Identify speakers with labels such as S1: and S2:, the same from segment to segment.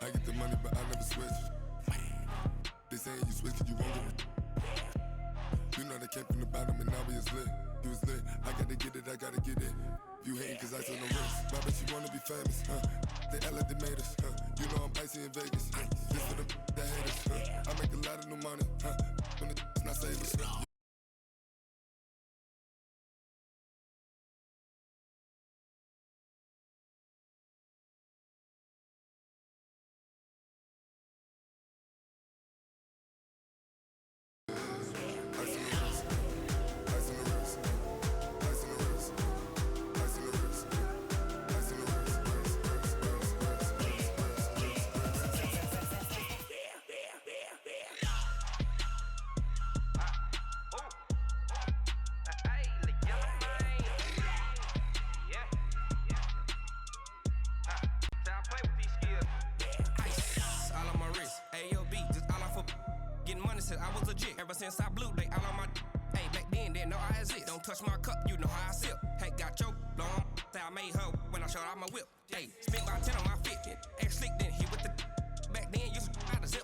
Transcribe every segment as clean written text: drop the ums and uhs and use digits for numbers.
S1: I get the money, but I never switch. They saying you switch 'cause you won't get it. You know they came from the bottom and now we is lit. You was lit, I gotta get it, I gotta get it. You hating 'cause I still no wrist. Why bet you wanna be famous, They act like they made us, You know I'm icy in Vegas, This for the that hate us, I make a lot of new money, When it's not savers,
S2: I was legit ever since I blew they all on my hey back then didn't know I exist. Don't touch my cup, you know how I sip. Hey, got your long say I made her when I showed out my whip. Hey, spent my 10 on my fit. Ex slick then hit with the back then used to out the zip.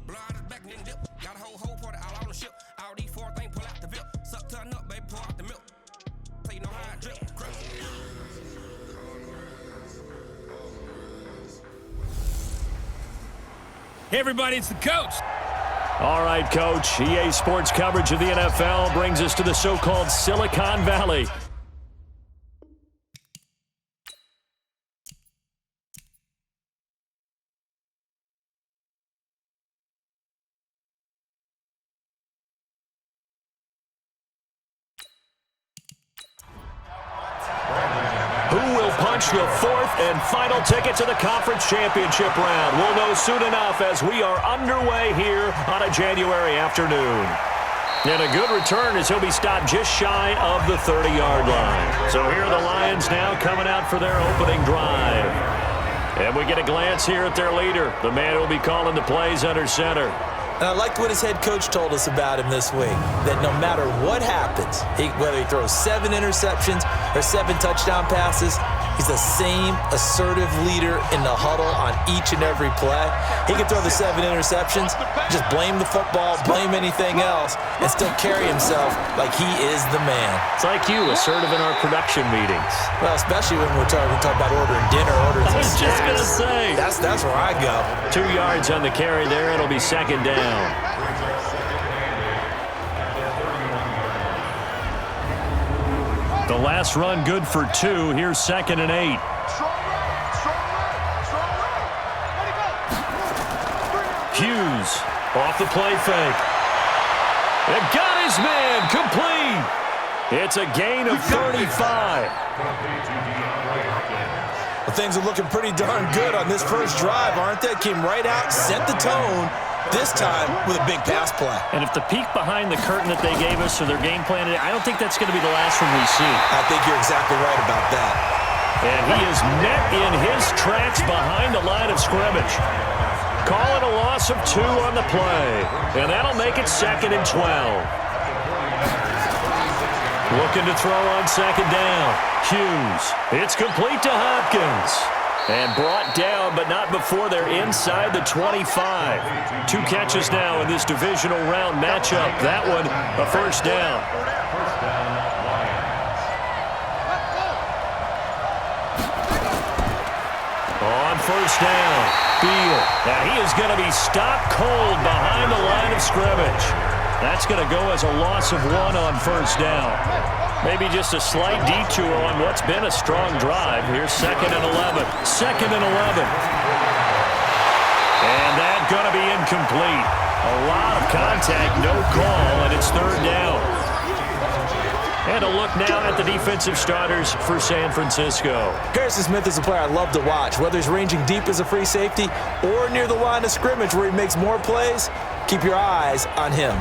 S2: Blow out his back and then dip. Got a whole party all on the ship. All these four things pull out the VIP. Suck to a nut, baby, pour out the milk. So you know how I drip.
S3: Hey everybody, it's the coach.
S4: All right, Coach. EA Sports coverage of the NFL brings us to the so-called Silicon Valley. Who will punch the fourth and final ticket to the conference championship round? We'll know soon enough as we are underway here on a January afternoon. And a good return as he'll be stopped just shy of the 30-yard line. So here are the Lions now coming out for their opening drive. And we get a glance here at their leader, the man who will be calling the plays under center.
S5: And I liked what his head coach told us about him this week, that no matter what happens, whether he throws 7 interceptions or 7 touchdown passes, he's the same assertive leader in the huddle on each and every play. He can throw the 7 interceptions, just blame the football, blame anything else, and still carry himself like he is the man.
S4: It's like you, assertive in our production meetings.
S5: Well, especially when we talk about ordering dinner, ordering
S4: I was just going to say.
S5: That's where I go.
S4: 2 yards on the carry there. It'll be second down. The last run good for 2. Here's 2nd and 8. Hughes off the play fake. And got his man complete. It's a gain of 35.
S5: Well, things are looking pretty darn good on this first drive, aren't they? Came right out, set the tone, this time with a big pass play.
S4: And if the peek behind the curtain that they gave us or their game plan, I don't think that's going to be the last one we see.
S5: I think you're exactly right about that.
S4: And he is met in his tracks behind the line of scrimmage. Calling a loss of 2 on the play. And that'll make it 2nd and 12. Looking to throw on 2nd down. Hughes. It's complete to Hopkins. And brought down, but not before they're inside the 25. 2 catches now in this divisional round matchup. That one, a first down. On first down, Beal. Now he is going to be stopped cold behind the line of scrimmage. That's going to go as a loss of 1 on first down. Maybe just a slight detour on what's been a strong drive. Here's 2nd and 11. 2nd and 11. And that's going to be incomplete. A lot of contact, no call, and it's 3rd down. And a look now at the defensive starters for San Francisco.
S5: Harrison Smith is a player I love to watch. Whether he's ranging deep as a free safety or near the line of scrimmage where he makes more plays, keep your eyes on him.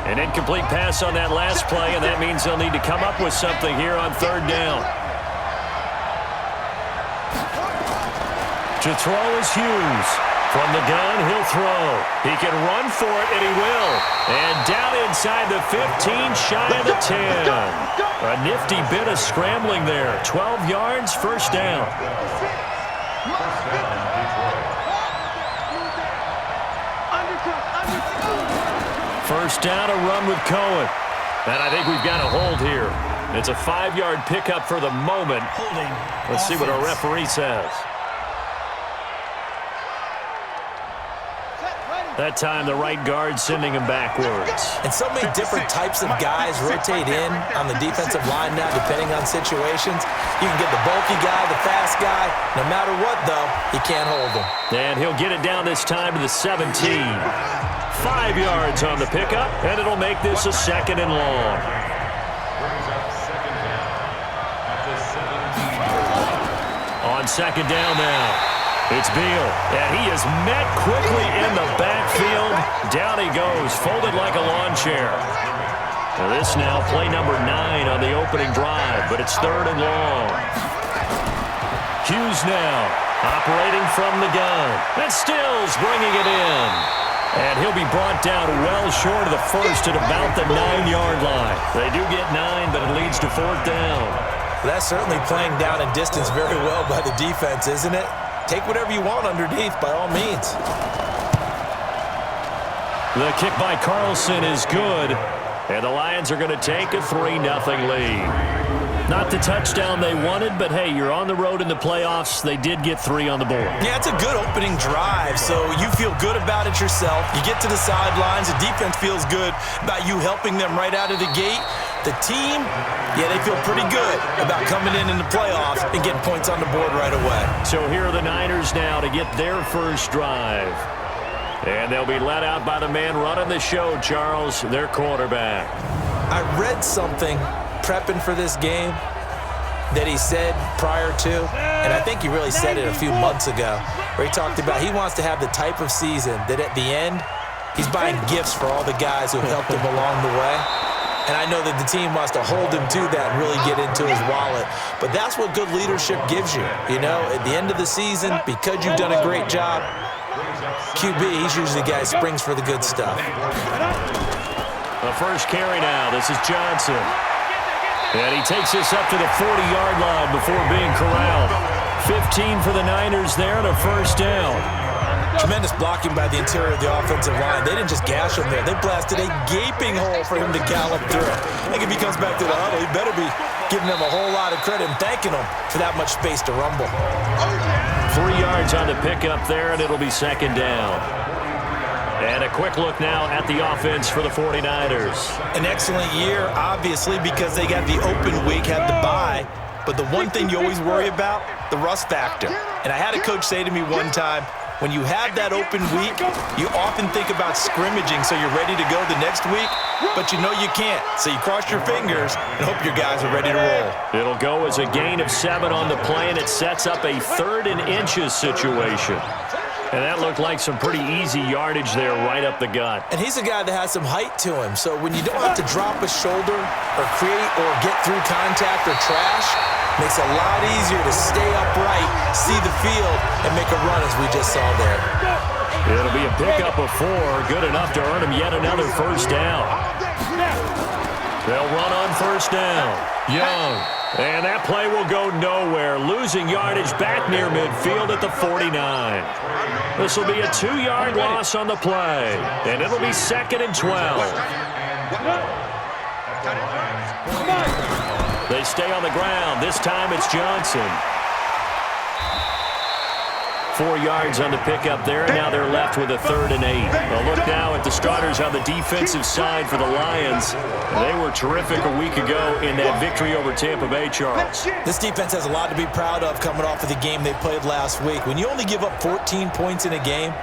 S4: An incomplete pass on that last play, and that means they'll need to come up with something here on 3rd down. To throw is Hughes. From the gun, he'll throw. He can run for it, and he will. And down inside the 15, shy of the 10. A nifty bit of scrambling there. 12 yards, first down. first down, a run with Cohen. And I think we've got a hold here. It's a 5-yard pickup for the moment.
S3: Holding.
S4: Let's see what our referee says. That time, the right guard sending him backwards.
S5: And so many different types of guys rotate in on the defensive line now, depending on situations. You can get the bulky guy, the fast guy. No matter what, though, you can't hold him.
S4: And he'll get it down this time to the 17. 5 yards on the pickup, and it'll make this a 2nd and long. On 2nd down now. It's Beal, and he is met quickly in the backfield. Down he goes, folded like a lawn chair. Now this now play number 9 on the opening drive, but it's 3rd and long. Hughes now operating from the gun. And Stills bringing it in. And he'll be brought down well short of the first at about the 9-yard line. They do get 9, but it leads to 4th down.
S5: That's certainly playing down in distance very well by the defense, isn't it? Take whatever you want underneath, by all means.
S4: The kick by Carlson is good, and the Lions are going to take a 3-0 lead. Not the touchdown they wanted, but hey, you're on the road in the playoffs. They did get 3 on the board.
S5: Yeah, it's a good opening drive, so you feel good about it yourself. You get to the sidelines. The defense feels good about you helping them right out of the gate. The team, yeah, they feel pretty good about coming in the playoffs and getting points on the board right away.
S4: So here are the Niners now to get their first drive. And they'll be let out by the man running the show, Charles, their quarterback.
S5: I read something prepping for this game that he said prior to, and I think he really said it a few months ago, where he talked about he wants to have the type of season that at the end, he's buying gifts for all the guys who helped him along the way. And I know that the team wants to hold him to that and really get into his wallet. But that's what good leadership gives you. You know, at the end of the season, because you've done a great job, QB, he's usually the guy who springs for the good stuff.
S4: The first carry now. This is Johnson. And he takes this up to the 40-yard line before being corralled. 15 for the Niners there and a first down.
S5: Tremendous blocking by the interior of the offensive line. They didn't just gash him there. They blasted a gaping hole for him to gallop through. I think if he comes back to the huddle, he better be giving them a whole lot of credit and thanking them for that much space to rumble.
S4: 3 yards on the pickup there, and it'll be 2nd down. And a quick look now at the offense for the 49ers.
S5: An excellent year, obviously, because they got the open week, had the bye. But the one thing you always worry about, the rust factor. And I had a coach say to me one time, when you have that open week, you often think about scrimmaging so you're ready to go the next week, but you know you can't. So you cross your fingers and hope your guys are ready to roll.
S4: It'll go as a gain of 7 on the play, and it sets up a 3rd and inches situation. And that looked like some pretty easy yardage there right up the gut.
S5: And he's a guy that has some height to him, so when you don't have to drop a shoulder or create or get through contact or trash, makes it a lot easier to stay upright, see the field, and make a run as we just saw there.
S4: It'll be a pickup of 4, good enough to earn him yet another first down. They'll run on first down. Young. And that play will go nowhere, losing yardage back near midfield at the 49. This will be a 2-yard loss on the play, and it'll be 2nd and 12. They stay on the ground. This time it's Johnson. 4 yards on the pickup there, and now they're left with a 3rd and 8. A look now at the starters on the defensive side for the Lions. They were terrific a week ago in that victory over Tampa Bay, Charles.
S5: This defense has a lot to be proud of coming off of the game they played last week. When you only give up 14 points in a game,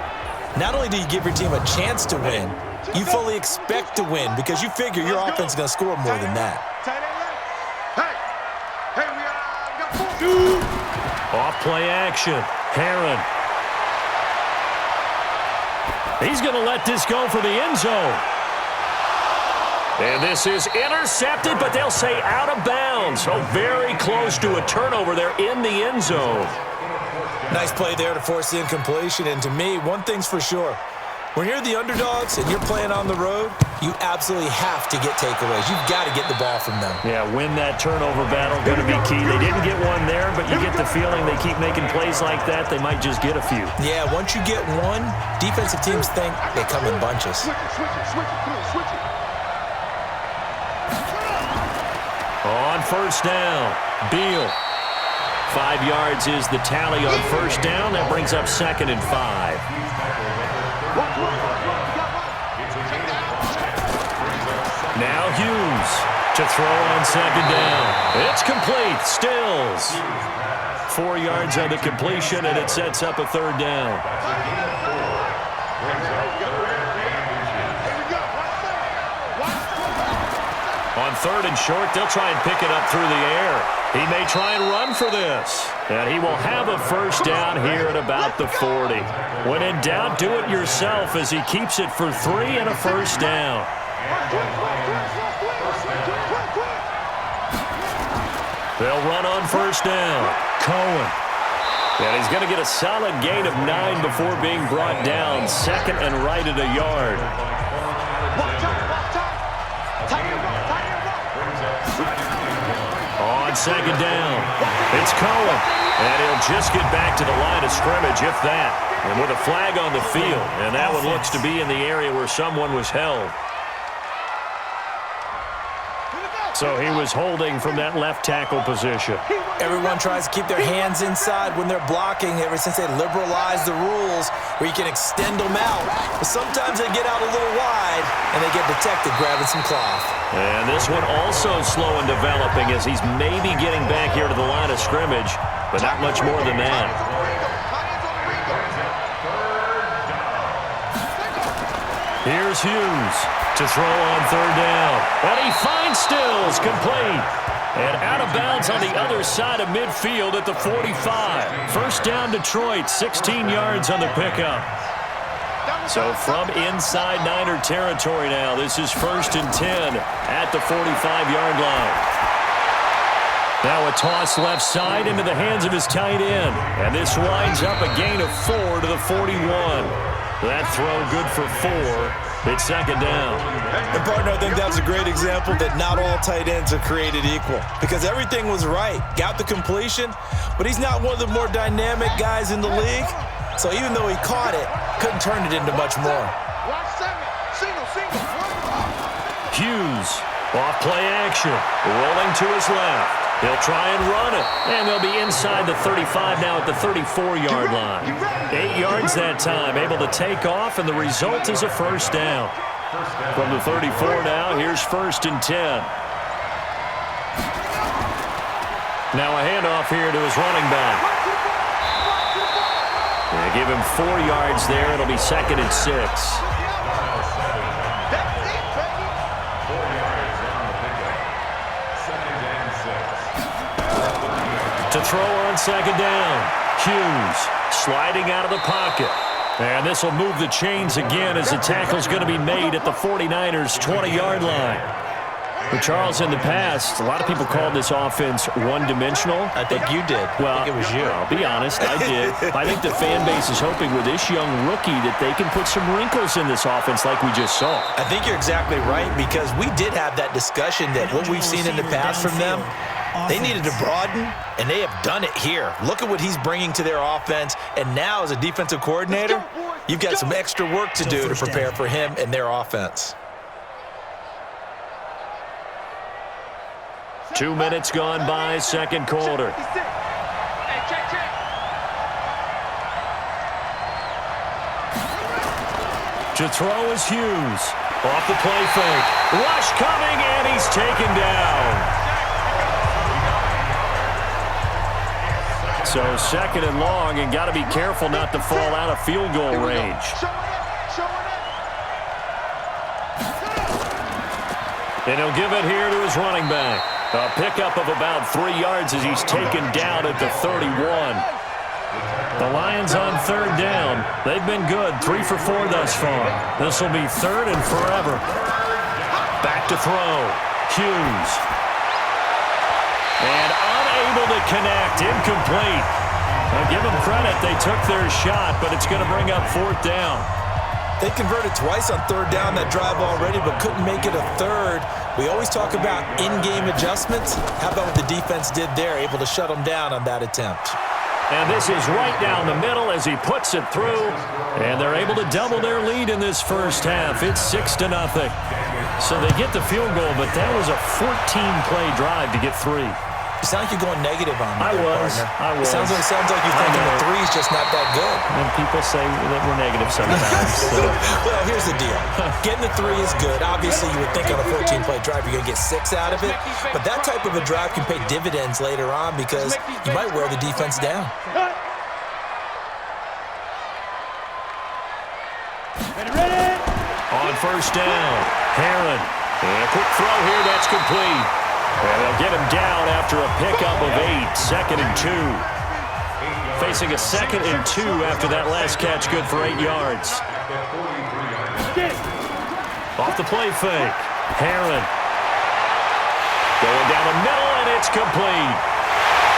S5: not only do you give your team a chance to win, you fully expect to win because you figure your offense is going to score more than that.
S4: Off play action. Herron. He's going to let this go for the end zone. And this is intercepted, but they'll say out of bounds. So very close to a turnover there in the end zone.
S5: Nice play there to force the incompletion. And to me, one thing's for sure. When you're the underdogs and you're playing on the road, you absolutely have to get takeaways. You've got to get the ball from them.
S4: Yeah, win that turnover battle, going to be key. They didn't get one there, but you get the feeling they keep making plays like that, they might just get a few.
S5: Yeah, once you get one, defensive teams think they come in bunches.
S4: On first down, Beal. 5 yards is the tally on first down. That brings up 2nd and 5. Now Hughes to throw on 2nd down. It's complete. Stills. 4 yards on the completion, and it sets up a 3rd down. On 3rd and short, they'll try and pick it up through the air. He may try and run for this. And he will have a first down here at about the 40. When in doubt, do it yourself as he keeps it for 3 and a first down. They'll run on first down. Cohen. And he's going to get a solid gain of 9 before being brought down. 2nd and right at a yard. On 2nd down, it's Cohen. And he'll just get back to the line of scrimmage, if that. And with a flag on the field. And that one looks to be in the area where someone was held. So he was holding from that left tackle position.
S5: Everyone tries to keep their hands inside when they're blocking ever since they liberalized the rules where you can extend them out. But sometimes they get out a little wide and they get detected grabbing some cloth.
S4: And this one also slow in developing as he's maybe getting back here to the line of scrimmage, but not much more than that. Here's Hughes to throw on 3rd down. And he finds Stills, complete. And out of bounds on the other side of midfield at the 45. First down Detroit, 16 yards on the pickup. So from inside Niner territory now, this is 1st and 10 at the 45-yard line. Now a toss left side into the hands of his tight end. And this winds up a gain of 4 to the 41. That throw good for 4. It's 2nd down.
S5: And, partner, I think that's a great example that not all tight ends are created equal because everything was right. Got the completion, but he's not one of the more dynamic guys in the league. So even though he caught it, couldn't turn it into much more.
S4: Hughes, off play action, rolling to his left. He'll try and run it, and they'll be inside the 35 now at the 34-yard line. 8 yards that time, able to take off, and the result is a first down. From the 34 now, here's 1st and 10. Now a handoff here to his running back. They give him 4 yards there. It'll be 2nd and 6. To throw on 2nd down. Hughes sliding out of the pocket. And this will move the chains again as the tackle's going to be made at the 49ers' 20-yard line. But Charles, in the past, a lot of people called this offense one-dimensional.
S5: I think you did.
S4: Well,
S5: I think it was you.
S4: I'll be honest, I did. I think the fan base is hoping with this young rookie that they can put some wrinkles in this offense like we just saw.
S5: I think you're exactly right because we did have that discussion that what we've seen in the past from them, they needed to broaden, and they have done it here. Look at what he's bringing to their offense, and now as a defensive coordinator, you've got some extra work to do to prepare for him and their offense.
S4: 2 minutes gone by, second quarter. To throw is Hughes. Off the play fake. Rush coming, and he's taken down. So 2nd and long, and got to be careful not to fall out of field goal range. And he'll give it here to his running back. A pickup of about 3 yards as he's taken down at the 31. The Lions on 3rd down. They've been good, 3 for 4 thus far. This will be 3rd and forever. Back to throw. Hughes. And unable to connect, incomplete. Now give them credit, they took their shot, but it's going to bring up 4th down.
S5: They converted twice on third down that drive already, but couldn't make it a third. We always talk about in-game adjustments. How about what the defense did there, able to shut them down on that attempt?
S4: And this is right down the middle as he puts it through. And they're able to double their lead in this first half. It's 6-0. So they get the field goal, but that was a 14-play drive to get 3.
S5: You sound like you're going negative on me.
S4: I was.
S5: It sounds like you're thinking the three's just not that good.
S4: And people say that we're negative sometimes. So.
S5: Well, here's the deal. Getting the 3 is good. Obviously, you would think on a 14-play drive you're going to get 6 out of it. But that type of a drive can pay dividends later on because you might wear the defense down.
S4: On first down, Herron. And a quick throw here, that's complete. And they'll get him down after a pickup of 8, 2nd and 2. Facing a 2nd and 2 after that last catch, good for 8 yards. Off the play fake, Herron. Going down the middle, and it's complete.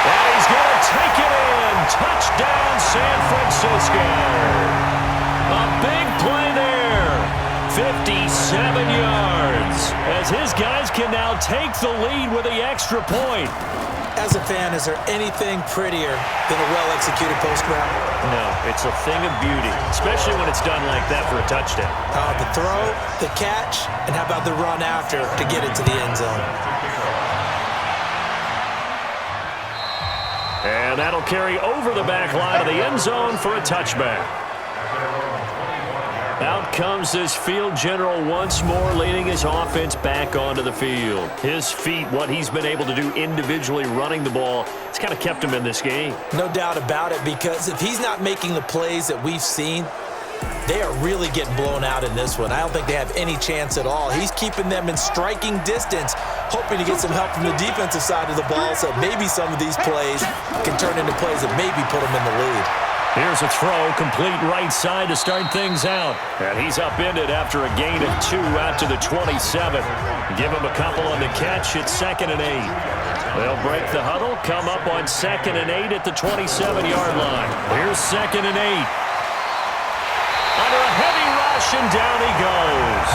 S4: And he's going to take it in. Touchdown, San Francisco. A big play there. 57 yards, as his guys can now take the lead with the extra point.
S5: As a fan, is there anything prettier than a well-executed post route?
S4: No, it's a thing of beauty, especially when it's done like that for a touchdown.
S5: The throw, the catch, and how about the run after to get it to the end zone?
S4: And that'll carry over the back line of the end zone for a touchback. Out comes this field general once more, leading his offense back onto the field. His feet, what he's been able to do individually running the ball, it's kind of kept him in this game.
S5: No doubt about it, because if he's not making the plays that we've seen, they are really getting blown out in this one. I don't think they have any chance at all. He's keeping them in striking distance, hoping to get some help from the defensive side of the ball so maybe some of these plays can turn into plays that maybe put them in the lead.
S4: Here's a throw, complete right side to start things out. And he's upended after a gain of 2 out to the 27. Give him a couple on the catch. It's 2nd and 8. They'll break the huddle, come up on 2nd and 8 at the 27-yard line. Here's 2nd and 8. Under a heavy rush, and down he goes.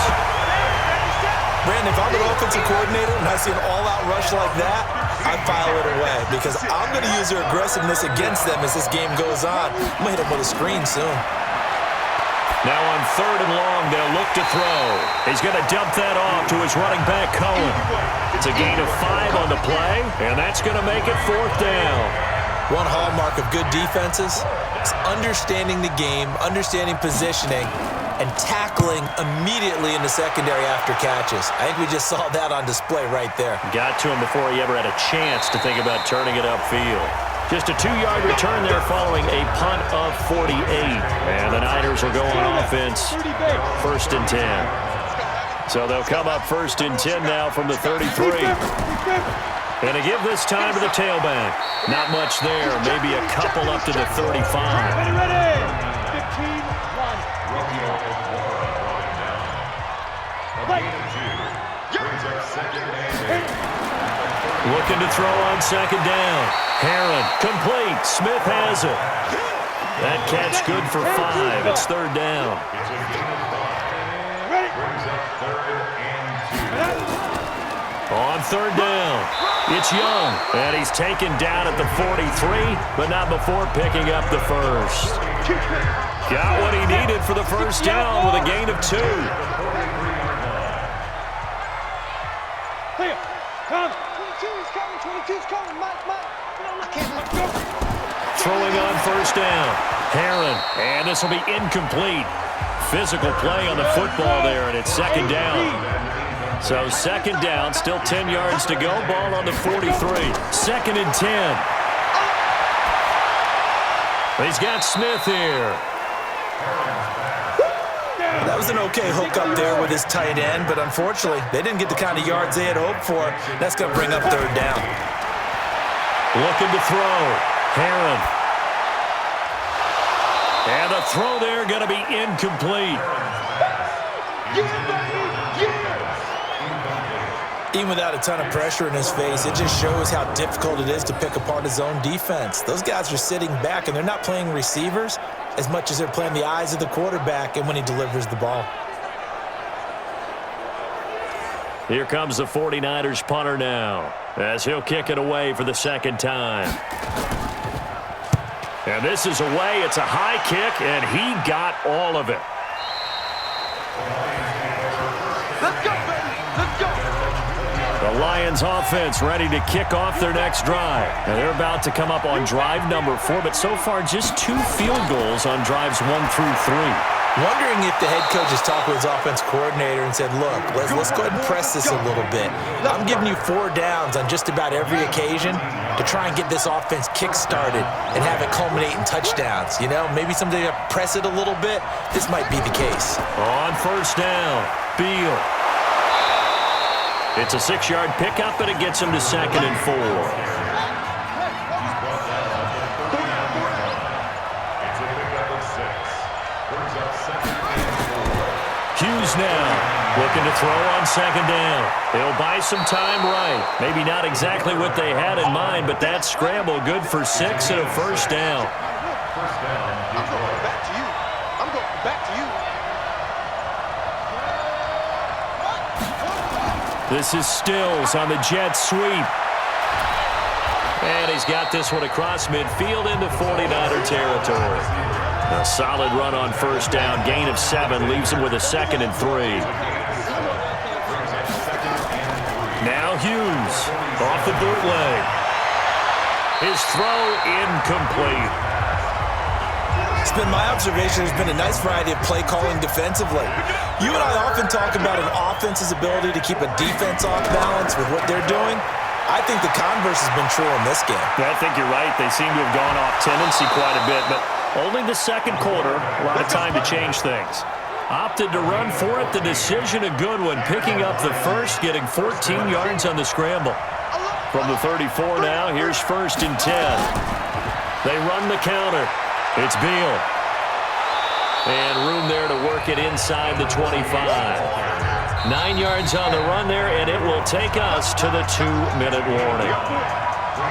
S5: Brandon, if I'm an offensive coordinator and I see an all-out rush like that, I file it away because I'm going to use their aggressiveness against them as this game goes on. I'm going to hit them with a screen soon.
S4: Now on 3rd and long, they'll look to throw. He's going to dump that off to his running back, Cohen. It's a gain of 5 on the play, and that's going to make it 4th down.
S5: One hallmark of good defenses is understanding the game, understanding positioning, and tackling immediately in the secondary after catches. I think we just saw that on display right there.
S4: Got to him before he ever had a chance to think about turning it upfield. Just a 2-yard return there following a punt of 48. And the Niners will go on offense, 1st and 10. So they'll come up 1st and 10 now from the 33. And to give this time to the tailback. Not much there, maybe a couple up to the 35. Looking to throw on 2nd down. Herron, complete. Smith has it. That catch good for 5. It's 3rd down. On 3rd down, it's Young. And he's taken down at the 43, but not before picking up the first. Got what he needed for the first down with a gain of 2. Throwing on 1st down. Herron, and this will be incomplete. Physical play on the football there, and it's 2nd down. So 2nd down, still 10 yards to go. Ball on the 43. 2nd and 10. He's got Smith here.
S5: That was an okay hook up there with his tight end, but unfortunately, they didn't get the kind of yards they had hoped for. That's going to bring up 3rd down.
S4: Looking to throw. Herron. And the throw there going to be incomplete.
S5: Even without a ton of pressure in his face, it just shows how difficult it is to pick apart his own defense. Those guys are sitting back, and they're not playing receivers. as much as they're playing the eyes of the quarterback and when he delivers the ball.
S4: Here comes the 49ers punter now, as he'll kick it away for the second time. And this is away. It's a high kick, and he got all of it.
S6: Let's go, baby. Let's go.
S4: The Lions offense ready to kick off their next drive. And they're about to come up on drive number 4, but so far just 2 field goals on drives 1 through 3.
S5: Wondering if the head coach has talked with his offense coordinator and said, look, let's go ahead and press this a little bit. I'm giving you 4 downs on just about every occasion to try and get this offense kick-started and have it culminate in touchdowns. You know, maybe someday press it a little bit. This might be the case.
S4: On first down, Beal. It's a 6-yard pickup, and it gets him to 2nd and 4. Hughes now looking to throw on 2nd down. He'll buy some time right. Maybe not exactly what they had in mind, but that scramble good for 6 and a first down.
S6: I'm going back to you. I'm going back to you.
S4: This is Stills on the jet sweep. And he's got this one across midfield into 49er territory. A solid run on first down. Gain of 7 leaves him with a 2nd and 3. Now Hughes off the bootleg. His throw incomplete.
S5: It's been my observation there's been a nice variety of play calling defensively. You and I often talk about an offense's ability to keep a defense off balance with what they're doing. I think the converse has been true in this game.
S4: I think you're right. They seem to have gone off tendency quite a bit, but only the second quarter, a lot of time to change things. Opted to run for it. The decision a good one. Picking up the first, getting 14 yards on the scramble. From the 34 now, here's 1st and 10. They run the counter. It's Beal. And room there to work it inside the 25. 9 yards on the run there, and it will take us to the 2-minute warning.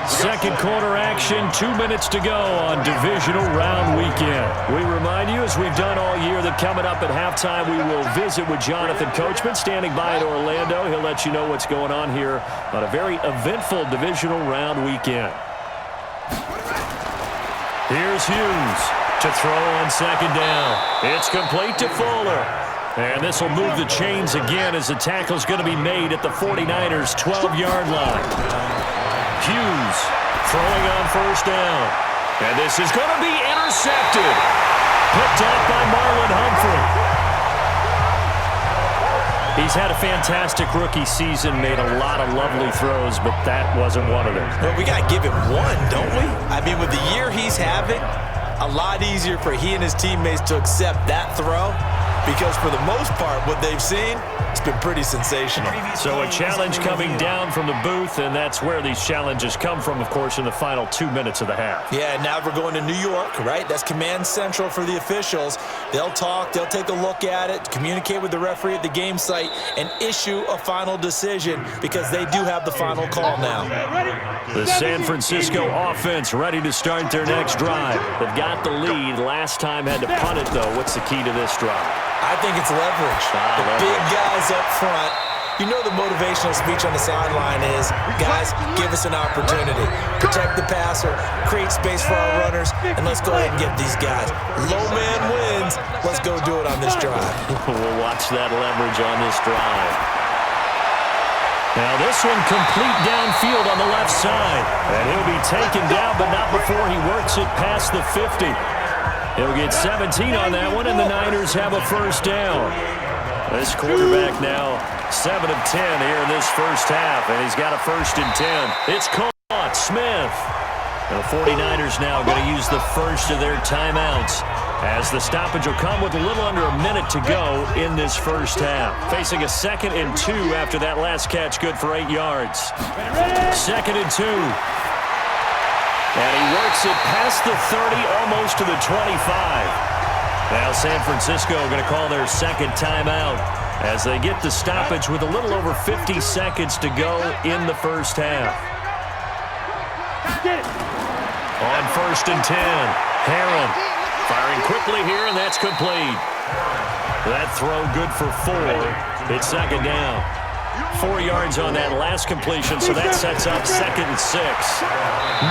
S4: Second quarter action, 2 minutes to go on Divisional Round Weekend. We remind you, as we've done all year, that coming up at halftime, we will visit with Jonathan Coachman, standing by in Orlando. He'll let you know what's going on here on a very eventful Divisional Round Weekend. Here's Hughes to throw on 2nd down. It's complete to Fuller. And this will move the chains again as the tackle's going to be made at the 49ers' 12-yard line. Hughes throwing on first down. And this is going to be intercepted. Picked off by Marlon Humphrey. He's had a fantastic rookie season, made a lot of lovely throws, but that wasn't one of them.
S5: Well, we got to give him one, don't we? I mean, with the year he's having, a lot easier for he and his teammates to accept that throw. Because for the most part, what they've seen, it's been pretty sensational.
S4: So a challenge coming down from the booth, and that's where these challenges come from, of course, in the final 2 minutes of the half.
S5: Yeah, now we're going to New York, right? That's command central for the officials. They'll talk, they'll take a look at it, communicate with the referee at the game site, and issue a final decision because they do have the final call now.
S4: The San Francisco offense ready to start their next drive. They've got the lead. Last time had to punt it, though. What's the key to this drive?
S5: I think it's leverage. The big guys up front. You know the motivational speech on the sideline is, guys, give us an opportunity. Protect the passer, create space for our runners, and let's go ahead and get these guys. Low man wins. Let's go do it on this drive.
S4: We'll watch that leverage on this drive. Now this one complete downfield on the left side. And he'll be taken down, but not before he works it past the 50. He'll get 17 on that one, and the Niners have a first down. This quarterback now 7 of 10 here in this first half, and he's got a 1st and 10. It's caught. Smith. And the 49ers now going to use the first of their timeouts as the stoppage will come with a little under a minute to go in this first half. Facing a 2nd and 2 after that last catch, good for 8 yards. 2nd and 2. And he works it past the 30, almost to the 25. Now San Francisco going to call their second timeout as they get the stoppage with a little over 50 seconds to go in the first half. On 1st and 10, Heron firing quickly here, and that's complete. That throw good for 4. It's second down. 4 yards on that last completion, so that sets up 2nd and 6.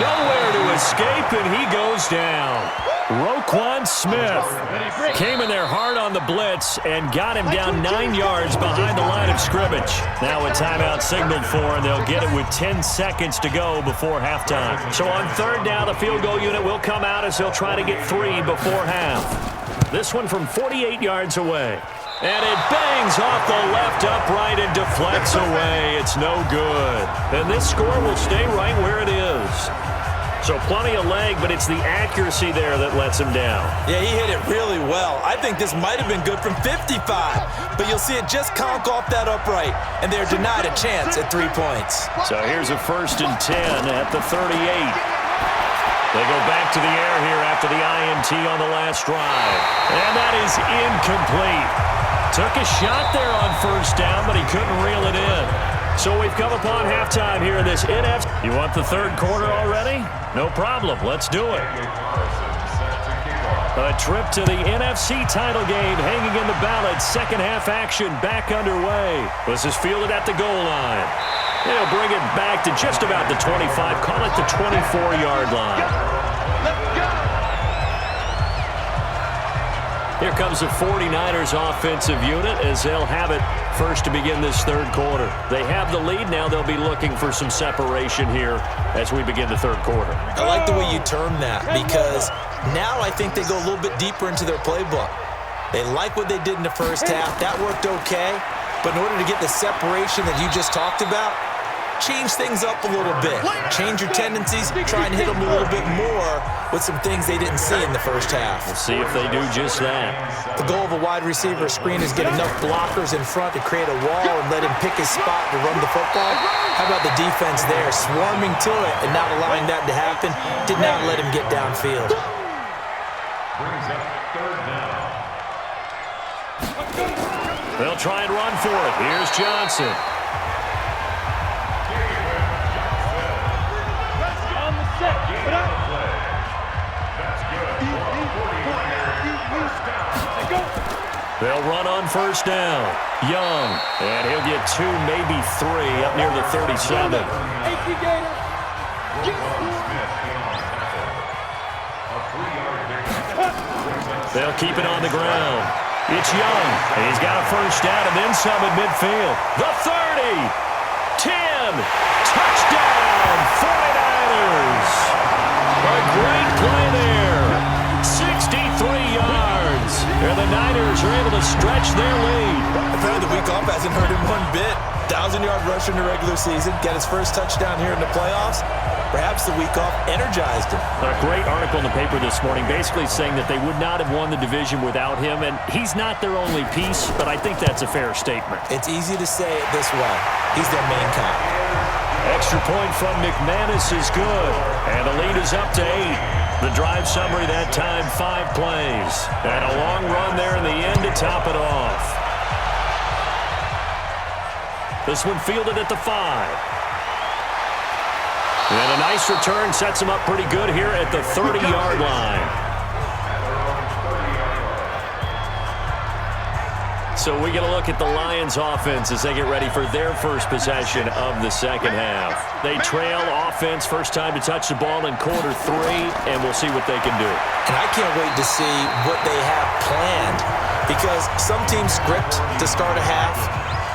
S4: Nowhere to escape, and he goes down. Roquan Smith came in there hard on the blitz and got him down 9 yards behind the line of scrimmage. Now a timeout signaled for, and they'll get it with 10 seconds to go before halftime. So on 3rd down, the field goal unit will come out as they'll try to get 3 before half. This one from 48 yards away. And it bangs off the left upright and deflects away. It's no good. And this score will stay right where it is. So plenty of leg, but it's the accuracy there that lets him down.
S5: Yeah, he hit it really well. I think this might have been good from 55, but you'll see it just conk off that upright, and they're denied a chance at 3 points.
S4: So here's a 1st and 10 at the 38. They go back to the air here after the INT on the last drive. And that is incomplete. Took a shot there on 1st down, but he couldn't reel it in. So we've come upon halftime here in this NFC. You want the 3rd quarter already? No problem. Let's do it. A trip to the NFC title game hanging in the balance. 2nd half action back underway. This is fielded at the goal line. They'll bring it back to just about the 25. Call it the 24-yard line.
S6: Let's go.
S4: Here comes the 49ers offensive unit as they'll have it first to begin this 3rd quarter. They have the lead. Now they'll be looking for some separation here as we begin the 3rd quarter.
S5: I like the way you term that because now I think they go a little bit deeper into their playbook. They like what they did in the 1st half. That worked okay. But in order to get the separation that you just talked about, change things up a little bit. Change your tendencies, try and hit them a little bit more with some things they didn't see in the 1st half.
S4: We'll see if they do just that.
S5: The goal of a wide receiver screen is get enough blockers in front to create a wall and let him pick his spot to run the football. How about the defense there, swarming to it and not allowing that to happen? Did not let him get downfield.
S7: Brings up 3rd down.
S4: They'll try and run for it. Here's Johnson. They'll run on 1st down. Young, and he'll get 2, maybe 3 up near the 37. They'll keep it on the ground. It's Young. He's got a 1st down and then some at midfield. The 30, 10, touchdown, 49ers. A great play there. 63 yards. And the Niners are able to stretch their lead.
S5: Apparently the week off hasn't hurt him one bit. 1,000-yard rusher in the regular season. Got his 1st touchdown here in the playoffs. Perhaps the week off energized him.
S4: A great article in the paper this morning basically saying that they would not have won the division without him. And he's not their only piece, but I think that's a fair statement.
S5: It's easy to say it this way. He's their main guy.
S4: Extra point from McManus is good. And the lead is up to 8. The drive summary that time, 5 plays. And a long run there in the end to top it off. This one fielded at the 5. And a nice return sets him up pretty good here at the 30-yard line. So we get a look at the Lions offense as they get ready for their first possession of the 2nd half. They trail offense, first time to touch the ball in quarter 3, and we'll see what they can do.
S5: And I can't wait to see what they have planned because some teams script to start a half.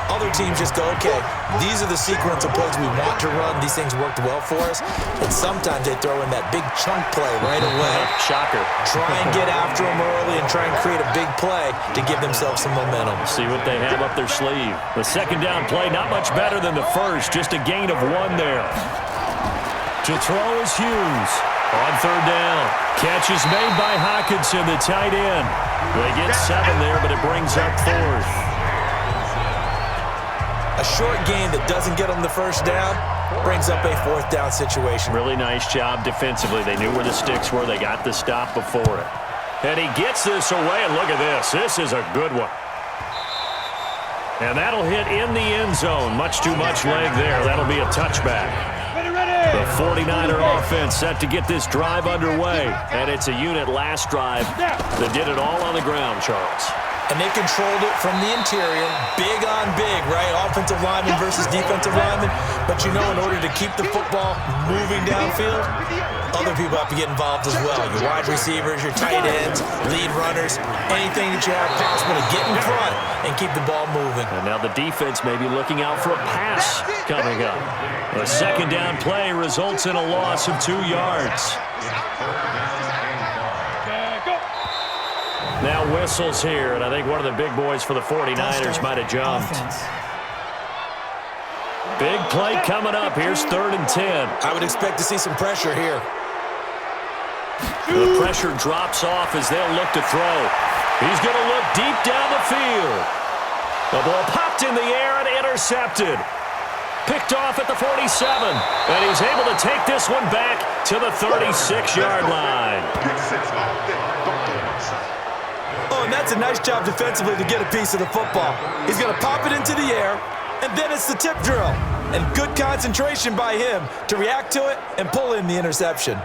S5: Other teams just go, okay, these are the sequence of plays we want to run. These things worked well for us. And sometimes they throw in that big chunk play right away.
S4: Shocker.
S5: Try and get after them early and try and create a big play to give themselves some momentum.
S4: See what they have up their sleeve. The 2nd down play, not much better than the 1st. Just a gain of 1 there. To throw is Hughes. On 3rd down. Catch is made by Hockenson, the tight end. They get 7 there, but it brings up 4th.
S5: A short gain that doesn't get them the 1st down brings up a 4th down situation.
S4: Really nice job defensively. They knew where the sticks were. They got the stop before it. And he gets this away, and look at this. This is a good one. And that'll hit in the end zone. Much too much leg there. That'll be a touchback. The The 49er offense set to get this drive underway. And it's a unit last drive that did it all on the ground, Charles.
S5: And they controlled it from the interior, big on big, right? Offensive lineman versus defensive lineman. But you know, in order to keep the football moving downfield, other people have to get involved as well. Your wide receivers, your tight ends, lead runners, anything that you have possible to get in front and keep the ball moving.
S4: And now the defense may be looking out for a pass coming up. A second down play results in a loss of 2 yards. Now whistles here, and I think one of the big boys for the 49ers might have jumped. Big play coming up. Here's 3rd and 10.
S5: I would expect to see some pressure here.
S4: The pressure drops off as they'll look to throw. He's going to look deep down the field. The ball popped in the air and intercepted. Picked off at the 47. And he's able to take this one back to the 36-yard line.
S5: Oh, and that's a nice job defensively to get a piece of the football. He's going to pop it into the air, and then it's the tip drill. And good concentration by him to react to it and pull in the interception.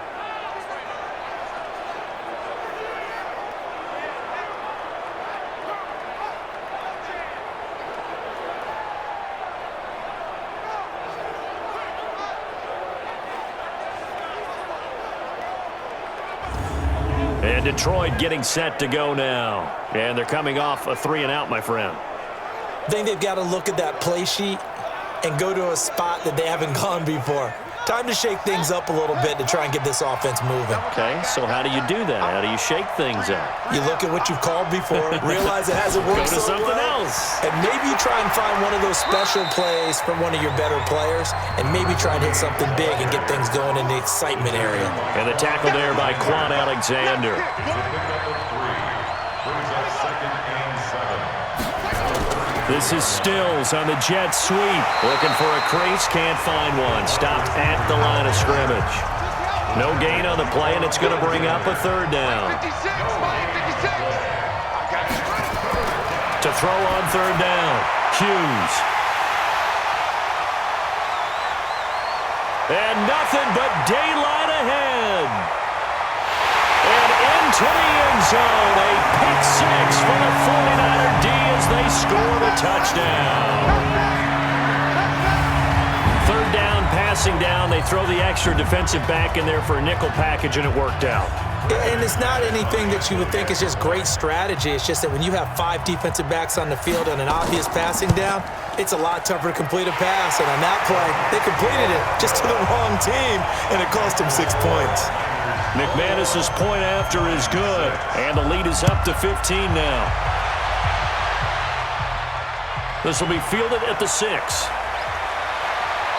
S4: And Detroit getting set to go now. And they're coming off a 3-and-out, my friend.
S5: I think they've got to look at that play sheet and go to a spot that they haven't gone before. Time to shake things up a little bit to try and get this offense moving.
S4: Okay, so how do you do that? How do you shake things up?
S5: You look at what you've called before, realize it hasn't worked
S4: Go to
S5: so
S4: something
S5: well,
S4: else.
S5: and maybe you try and find one of those special plays from one of your better players, and maybe try and hit something big and get things going in the excitement area.
S4: And the tackle there by Quan Alexander. This is Stills on the jet sweep. Looking for a crease, can't find one. Stopped at the line of scrimmage. No gain on the play, and it's going to bring up a 3rd down. To throw on 3rd down, Hughes. And nothing but daylight ahead. And into the end zone, a pick 6 for the 49er D as they scored a touchdown. 3rd down, passing down. They throw the extra defensive back in there for a nickel package, and it worked out.
S5: And it's not anything that you would think is just great strategy. It's just that when you have 5 defensive backs on the field and an obvious passing down, it's a lot tougher to complete a pass. And on that play, they completed it just to the wrong team, and it cost them 6 points.
S4: McManus's point after is good, and the lead is up to 15 now. This will be fielded at the 6.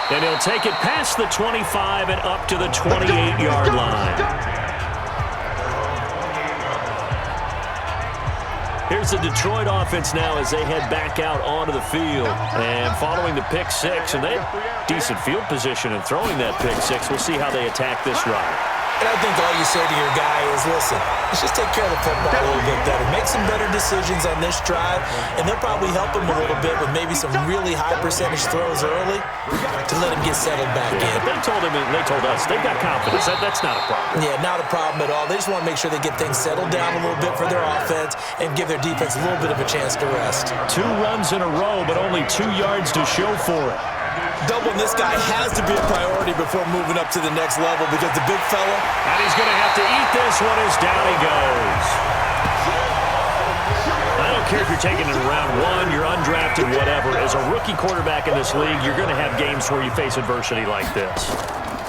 S4: And he'll take it past the 25 and up to the 28-yard line. Here's the Detroit offense now as they head back out onto the field. And following the pick 6, and they have decent field position in throwing that pick 6. We'll see how they attack this ride.
S5: And I think all you say to your guy is, listen, let's just take care of the football a little bit better. Make some better decisions on this drive, and they'll probably help him a little bit with maybe some really high percentage throws early to let him get settled back in.
S4: But they told him, and they told us, they've got confidence. That's not a problem.
S5: Yeah, not a problem at all. They just want to make sure they get things settled down a little bit for their offense and give their defense a little bit of a chance to rest.
S4: 2 runs in a row, but only 2 yards to show for it.
S5: Doubling this guy has to be a priority before moving up to the next level because the big fella...
S4: And he's going to have to eat this one as down he goes. I don't care if you're taking it in round 1, you're undrafted, whatever. As a rookie quarterback in this league, you're going to have games where you face adversity like this.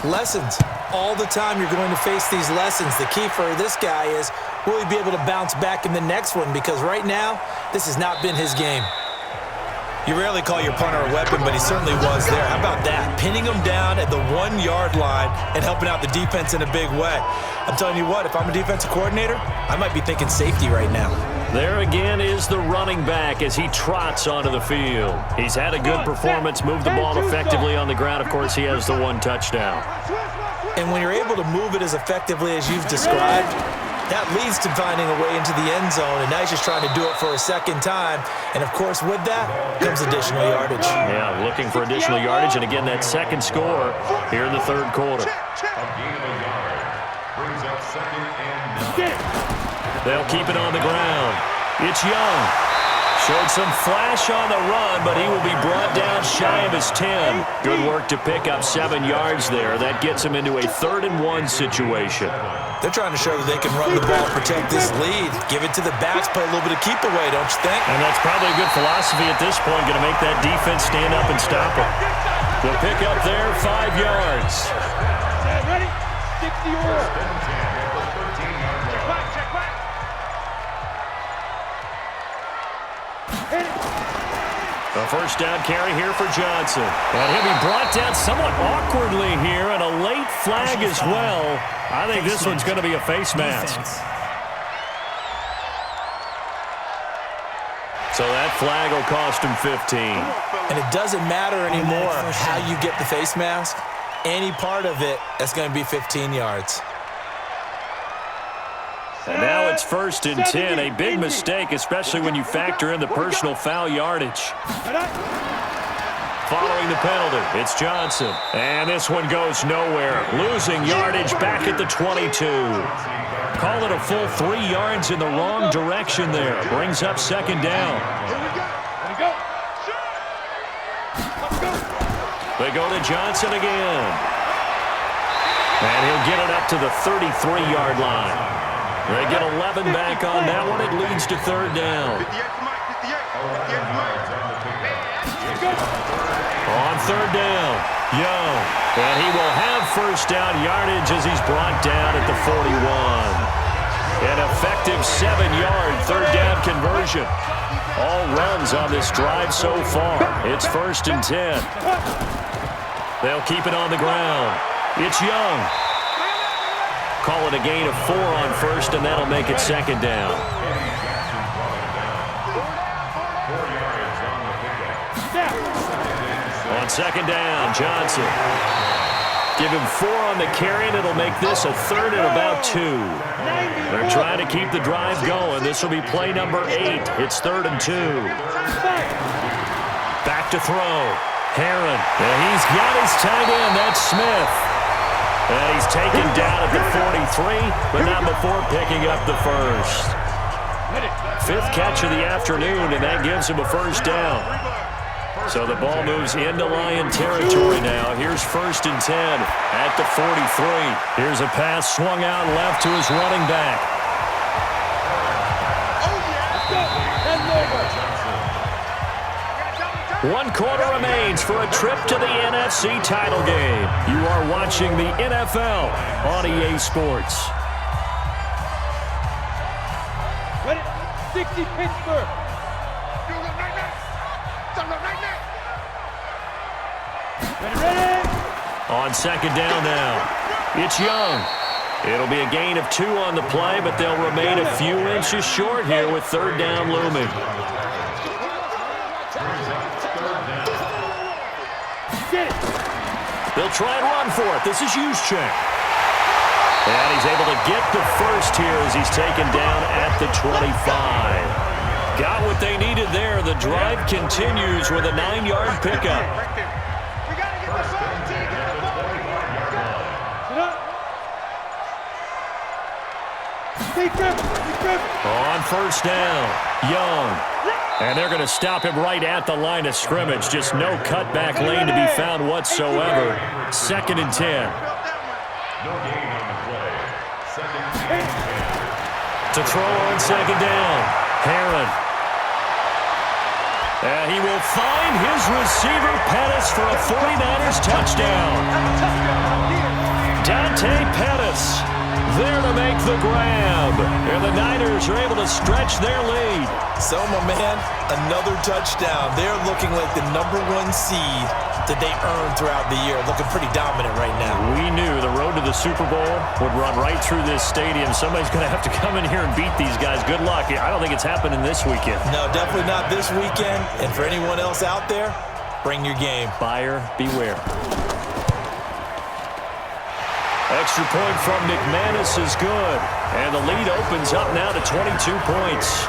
S5: Lessons. All the time you're going to face these lessons. The key for this guy is, will he be able to bounce back in the next one? Because right now, this has not been his game. You rarely call your punter a weapon, but he certainly was there. How about that? Pinning him down at the 1-yard line and helping out the defense in a big way. I'm telling you what, if I'm a defensive coordinator, I might be thinking safety right now.
S4: There again is the running back as he trots onto the field. He's had a good performance, moved the ball effectively on the ground. Of course, he has the 1 touchdown.
S5: And when you're able to move it as effectively as you've described, That leads to finding a way into the end zone, and now he's just trying to do it for a second time. And, of course, with that comes additional yardage.
S4: Yeah, looking for additional yardage, and again, that second score here in the third quarter.
S7: A gain of a yard. Brings up 2nd and 9.
S4: They'll keep it on the ground. It's Young. Showed some flash on the run, but he will be brought down shy of his 10. Good work to pick up 7 yards there. That gets him into a 3rd and 1 situation.
S5: They're trying to show that they can run the ball, protect this lead. Give it to the backs, play a little bit of keep away, don't you think?
S4: And that's probably a good philosophy at this point, going to make that defense stand up and stop it. The pick up there, 5 yards.
S6: Ready? 60 or
S4: A first down carry here for Johnson. And he'll be brought down somewhat awkwardly here, and a late flag as well. I think this one's going to be a face mask. So that flag will cost him 15.
S5: And it doesn't matter anymore how you get the face mask. Any part of it, that's going to be 15 yards.
S4: And now it's 1st and 10. A big mistake, especially when you factor in the personal foul yardage. Following the penalty, it's Johnson. And this one goes nowhere. Losing yardage back at the 22. Call it a full 3 yards in the wrong direction there. Brings up 2nd down. They go to Johnson again. And he'll get it up to the 33-yard line. They get 11 back on that one. It leads to 3rd down. On 3rd down, Young. And he will have first down yardage as he's brought down at the 41. An effective 7-yard 3rd down conversion. All runs on this drive so far. It's 1st and 10. They'll keep it on the ground. It's Young. Call it a gain of 4 on 1st, and that'll make it 2nd down. On 2nd down, Johnson. Give him 4 on the carry, and it'll make this a 3rd and about 2. They're trying to keep the drive going. This will be play number 8. It's 3rd and 2. Back to throw. Heron. And he's got his tight end. That's Smith. And he's taken down at the 43, but not before picking up the first. 5th catch of the afternoon, and that gives him a first down. So the ball moves into Lion territory now. Here's 1st and 10 at the 43. Here's a pass swung out left to his running back. 1 quarter remains for a trip to the NFC title game. You are watching the NFL on EA Sports.
S6: Ready? 60 Pittsburgh. Ready?
S4: On 2nd down now, it's Young. It'll be a gain of 2 on the play, but they'll remain a few inches short here with 3rd down looming. They'll try and run for it. This is Juszczyk. And he's able to get the first here as he's taken down at the 25. Got what they needed there. The drive continues with a 9-yard pickup. On 1st down, Young. And they're going to him right at the line of scrimmage. Just no cutback lane to be found whatsoever. 2nd and 10.
S7: No gain on the play. 2nd and 10.
S4: To throw on 2nd down, Heron. And he will find his receiver, Pettis, for a 49ers touchdown. Dante Pettis there to make the grab. And the Niners are able to stretch their lead.
S5: So, my man, another touchdown. They're looking like the #1 seed that they earned throughout the year. Looking pretty dominant right now.
S4: We knew the road to the Super Bowl would run right through this stadium. Somebody's going to have to come in here and beat these guys. Good luck. I don't think it's happening this weekend.
S5: No, definitely not this weekend. And for anyone else out there, bring your game.
S4: Buyer beware. Extra point from McManus is good. And the lead opens up now to 22 points.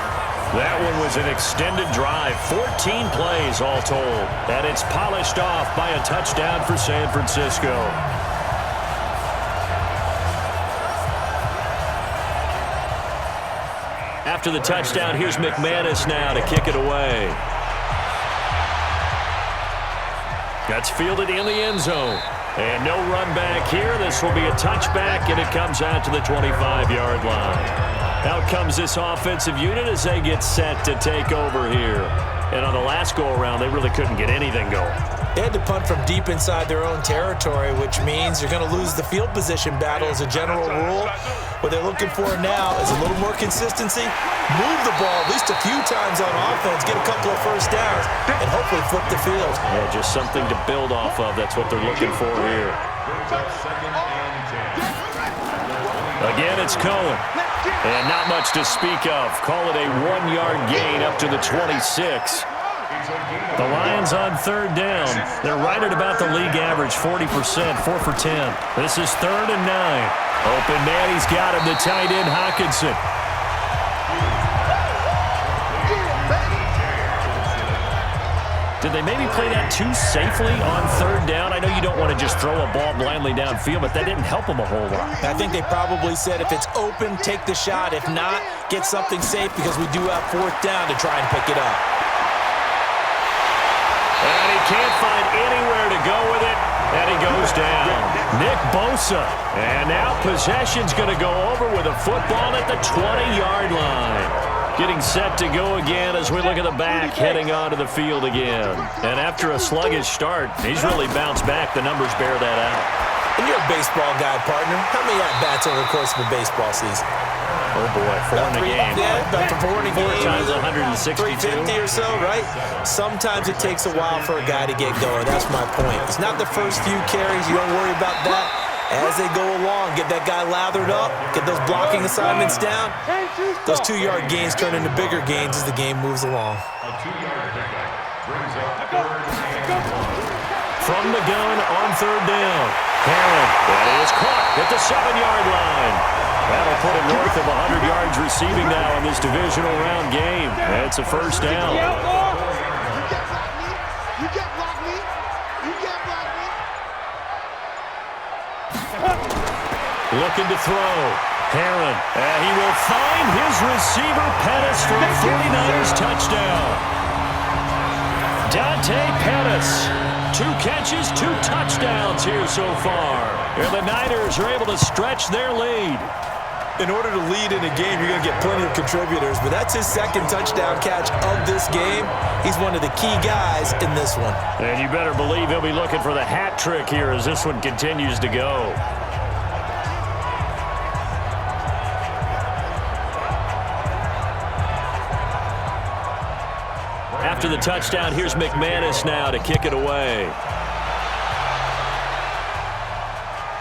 S4: That one was an extended drive, 14 plays all told. And it's polished off by a touchdown for San Francisco. After the touchdown, here's McManus now to kick it away. That's fielded in the end zone. And no run back here. This will be a touchback, and it comes out to the 25-yard line. Out comes this offensive unit as they get set to take over here. And on the last go-around, they really couldn't get anything going.
S5: They had to punt from deep inside their own territory, which means you're going to lose the field position battle as a general rule. What they're looking for now is a little more consistency, move the ball at least a few times on offense, get a couple of first downs, and hopefully flip the field.
S4: Yeah, just something to build off of. That's what they're looking for here. Again, it's Cohen. And not much to speak of. Call it a 1-yard gain up to the 26. The Lions on third down. They're right at about the league average, 40%, 4 for 10. This is 3rd and 9. Open man, he's got him, the tight end, Hockenson. Did they maybe play that too safely on third down? I know you don't want to just throw a ball blindly downfield, but that didn't help them a whole lot.
S5: I think they probably said if it's open, take the shot. If not, get something safe because we do have 4th down to try and pick it up.
S4: And he can't find anywhere to go with it, and he goes down. Nick Bosa. And now possession's going to go over with a football at the 20-yard line. Getting set to go again as we look at the back, heading onto the field again. And after a sluggish start, he's really bounced back. The numbers bear that out.
S5: And you're a baseball guy, partner. How many at-bats over the course of a baseball season?
S4: Oh, boy, 4 in a game.
S5: Yeah, about 4 in a game.
S4: 4 times 162.
S5: 350 or so, right? Sometimes it takes a while for a guy to get going. That's my point. It's not the first few carries. You don't worry about that. As they go along, get that guy lathered up, get those blocking assignments down. Those 2-yard gains turn into bigger gains as the game moves along.
S7: A 2-yard pickup brings up 3rd and 1.
S4: From the gun on third down. Herron, that is caught at the 7-yard line. That'll put him north of 100 yards receiving now in this divisional round game. It's a first down.
S6: You can't block me. You can't block me. You can't block me.
S4: Looking to throw. Herron. And he will find his receiver, Pettis, for a 49ers touchdown. Dante Pettis. 2 catches, 2 touchdowns here so far. And the Niners are able to stretch their lead.
S5: In order to lead in a game, you're going to get plenty of contributors, but that's his 2nd touchdown catch of this game. He's one of the key guys in this one.
S4: And you better believe he'll be looking for the hat trick here as this one continues to go. After the touchdown, here's McManus now to kick it away.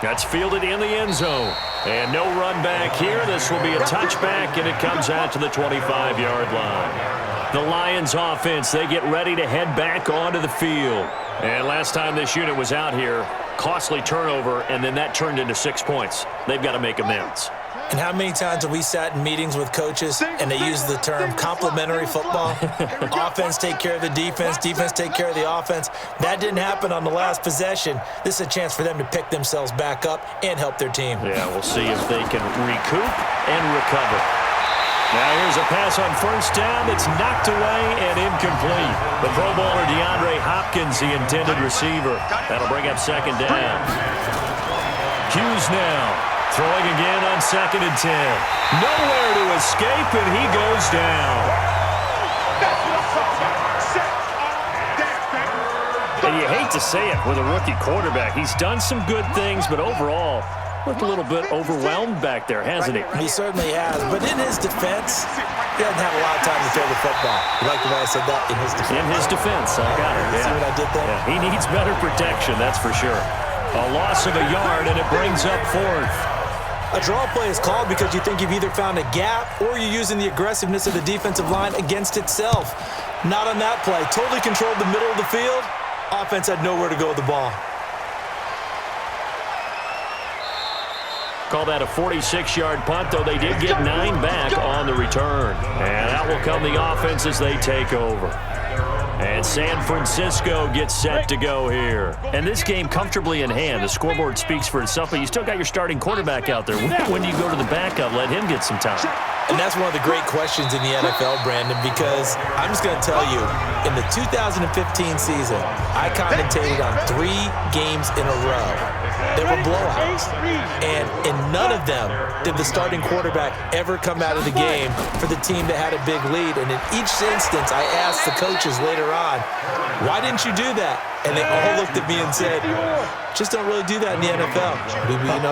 S4: That's fielded in the end zone. And no run back here. This will be a touchback, and it comes out to the 25-yard line. The Lions offense, they get ready to head back onto the field. And last time this unit was out here, costly turnover, and then that turned into 6 points. They've got to make amends.
S5: And how many times have we sat in meetings with coaches and they use the term complementary football? Offense take care of the defense, defense take care of the offense. That didn't happen on the last possession. This is a chance for them to pick themselves back up and help their team.
S4: Yeah, we'll see if they can recoup and recover. Now here's a pass on first down. It's knocked away and incomplete. The Pro Bowler DeAndre Hopkins, the intended receiver. That'll bring up 2nd down. Hughes now. Throwing again on 2nd and 10. Nowhere to escape, and he goes down. And you hate to say it with a rookie quarterback. He's done some good things, but overall, looked a little bit overwhelmed back there, hasn't he?
S5: He certainly has, but in his defense, he hasn't had a lot of time to throw the football. You like the way I said that? In his defense.
S4: In his defense, I got it.
S5: See what I did there?
S4: Yeah, he needs better protection, that's for sure. A loss of a yard, and it brings up 4th.
S5: A draw play is called because you think you've either found a gap or you're using the aggressiveness of the defensive line against itself. Not on that play. Totally controlled the middle of the field. Offense had nowhere to go with the ball.
S4: Call that a 46-yard punt, though they did get 9 back on the return. And out will come the offense as they take over. And San Francisco gets set to go here. And this game comfortably in hand. The scoreboard speaks for itself, but you still got your starting quarterback out there. When do you go to the backup, let him get some time?
S5: And that's one of the great questions in the NFL, Brandon, because I'm just going to tell you, in the 2015 season, I commentated on 3 games in a row that were blowouts. And in none of them did the starting quarterback ever come out of the game for the team that had a big lead. And in each instance, I asked the coaches later on, why didn't you do that? And they all looked at me and said, just don't really do that in the NFL.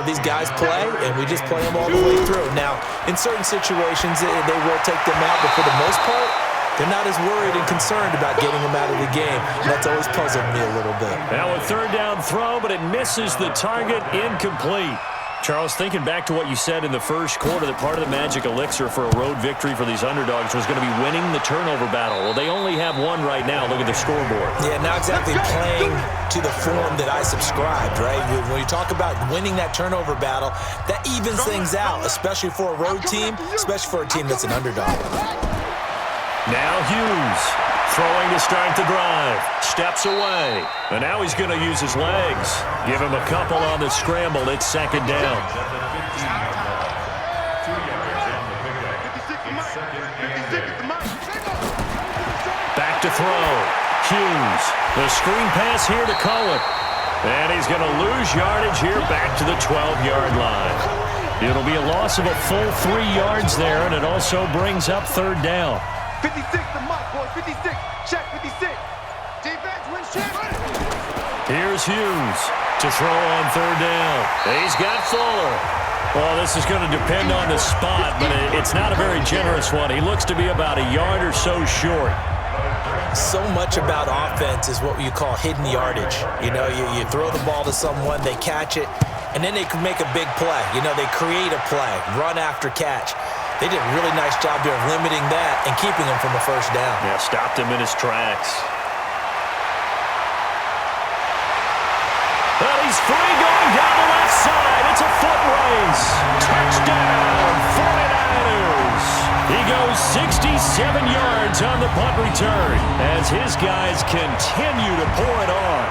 S5: These guys play, and we just play them all the way through. Now, in certain situations, they will take them out, but for the most part, they're not as worried and concerned about getting them out of the game. And that's always puzzled me a little bit.
S4: Now a third down throw, but it misses the target, incomplete. Charles, thinking back to what you said in the first quarter, that part of the magic elixir for a road victory for these underdogs was going to be winning the turnover battle. Well, they only have one right now. Look at their scoreboard.
S5: Yeah, not exactly playing to the form that I subscribed, right? When you talk about winning that turnover battle, that evens things out, especially for a road team, especially for a team that's an underdog.
S4: Now Hughes throwing to start the drive. Steps away. And now he's going to use his legs. Give him a couple on the scramble. It's second down. Back to throw. Hughes. The screen pass here to Cohen. And he's going to lose yardage here back to the 12-yard line. It'll be a loss of a full 3 yards there, and it also brings up third down.
S6: 56 to Mike, boy. 56. Check 56. Defense wins check.
S4: Here's Hughes to throw on third down. He's got Fuller. Well, this is going to depend on the spot, but it's not a very generous one. He looks to be about a yard or so short.
S5: So much about offense is what you call hidden yardage. You throw the ball to someone, they catch it, and then they can make a big play. They create a play, run after catch. They did a really nice job there of limiting that and keeping him from a first down.
S4: Yeah, stopped him in his tracks. Well, he's free going down the left side. It's a foot race. Touchdown, 49ers. He goes 67 yards on the punt return as his guys continue to pour it on.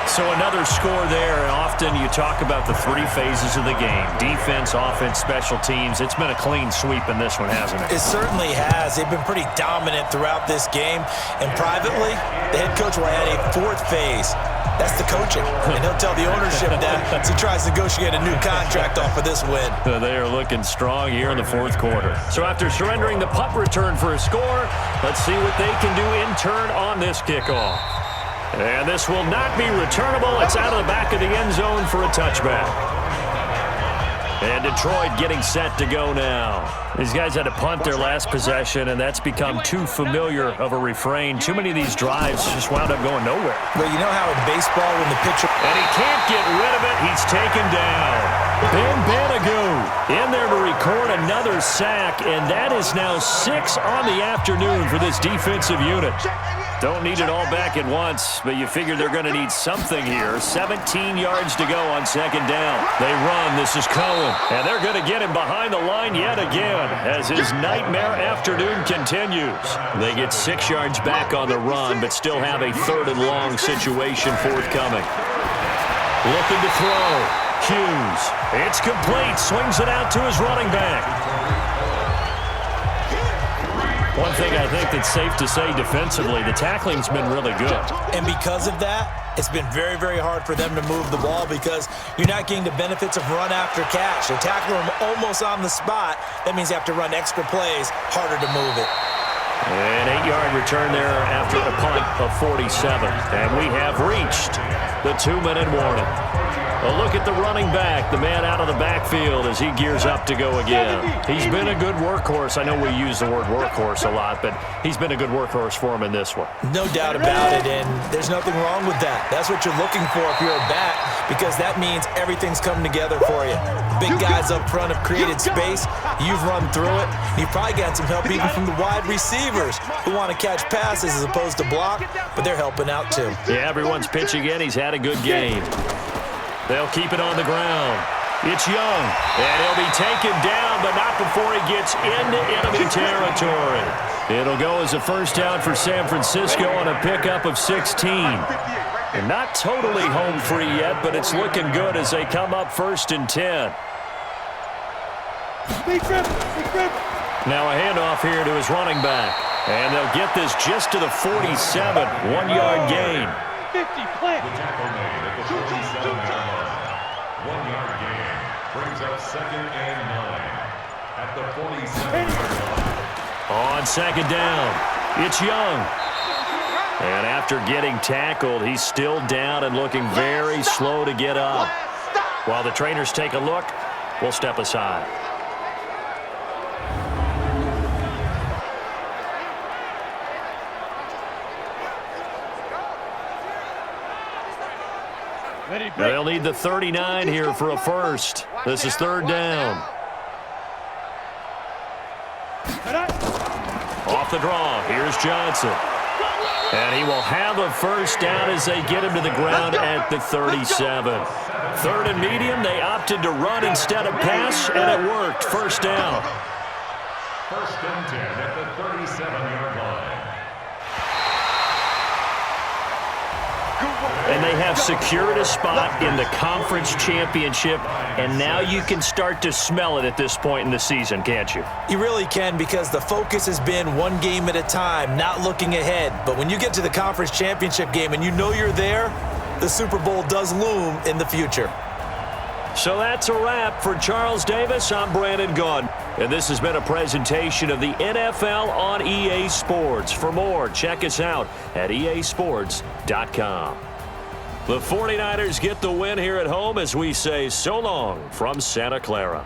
S4: So another score there, and often you talk about the 3 phases of the game. Defense, offense, special teams. It's been a clean sweep in this one, hasn't it?
S5: It certainly has. They've been pretty dominant throughout this game. And privately, the head coach will add a 4th phase. That's the coaching. And he'll tell the ownership that as he tries to negotiate a new contract off of this win.
S4: They are looking strong here in the 4th quarter. So after surrendering the punt return for a score, let's see what they can do in turn on this kickoff. And this will not be returnable. It's out of the back of the end zone for a touchback. And Detroit getting set to go now. These guys had to punt their last possession, and that's become too familiar of a refrain. Too many of these drives just wound up going nowhere.
S5: Well, you know how in baseball when the pitcher...
S4: And he can't get rid of it. He's taken down. Ben Banagoo in there to record another sack, and that is now 6 on the afternoon for this defensive unit. Don't need it all back at once, but you figure they're going to need something here. 17 yards to go on second down. They run. This is Cohen, and they're going to get him behind the line yet again as his nightmare afternoon continues. They get 6 yards back on the run, but still have a 3rd and long situation forthcoming. Looking to throw. Hughes. It's complete. Swings it out to his running back. One thing I think that's safe to say defensively, the tackling's been really good.
S5: And because of that, it's been very, very hard for them to move the ball because you're not getting the benefits of run after catch. They tackle them almost on the spot. That means you have to run extra plays, harder to move it.
S4: An 8-yard return there after a punt of 47. And we have reached the 2-minute warning. A look at the running back, the man out of the backfield as he gears up to go again. He's been a good workhorse. I know we use the word workhorse a lot, but he's been a good workhorse for him in this one.
S5: No doubt about it, and there's nothing wrong with that. That's what you're looking for if you're a back, because that means everything's coming together for you. The big guys up front have created space. You've run through it. You've probably got some help even from the wide receivers who want to catch passes as opposed to block, but they're helping out too.
S4: Yeah, everyone's pitching in. He's had a good game. They'll keep it on the ground. It's Young, and he'll be taken down, but not before he gets into enemy territory. It'll go as a first down for San Francisco on a pickup of 16. And not totally home free yet, but it's looking good as they come up 1st and 10. Now a handoff here to his running back. And they'll get this just to the 47, 1-yard gain.
S6: 50, plant.
S7: The tackle made at the 47-yard line. 1-yard gain brings up 2nd and 9 at the 47-yard line.
S4: On 2nd down, it's Young. And after getting tackled, he's still down and looking very slow to get up. While the trainers take a look, we'll step aside. They'll need the 39 here for a first. This is 3rd down. Off the draw, here's Johnson. And he will have a first down as they get him to the ground at the 37. 3rd and medium, they opted to run instead of pass, and it worked. First down.
S7: 1st and 10 at the 37-yard line.
S4: And they have secured a spot in the conference championship, and now you can start to smell it at this point in the season, can't you?
S5: You really can, because the focus has been one game at a time, not looking ahead. But when you get to the conference championship game and you know you're there, the Super Bowl does loom in the future.
S4: So that's a wrap for Charles Davis. I'm Brandon Gunn, and this has been a presentation of the NFL on EA Sports. For more, check us out at easports.com. The 49ers get the win here at home as we say so long from Santa Clara.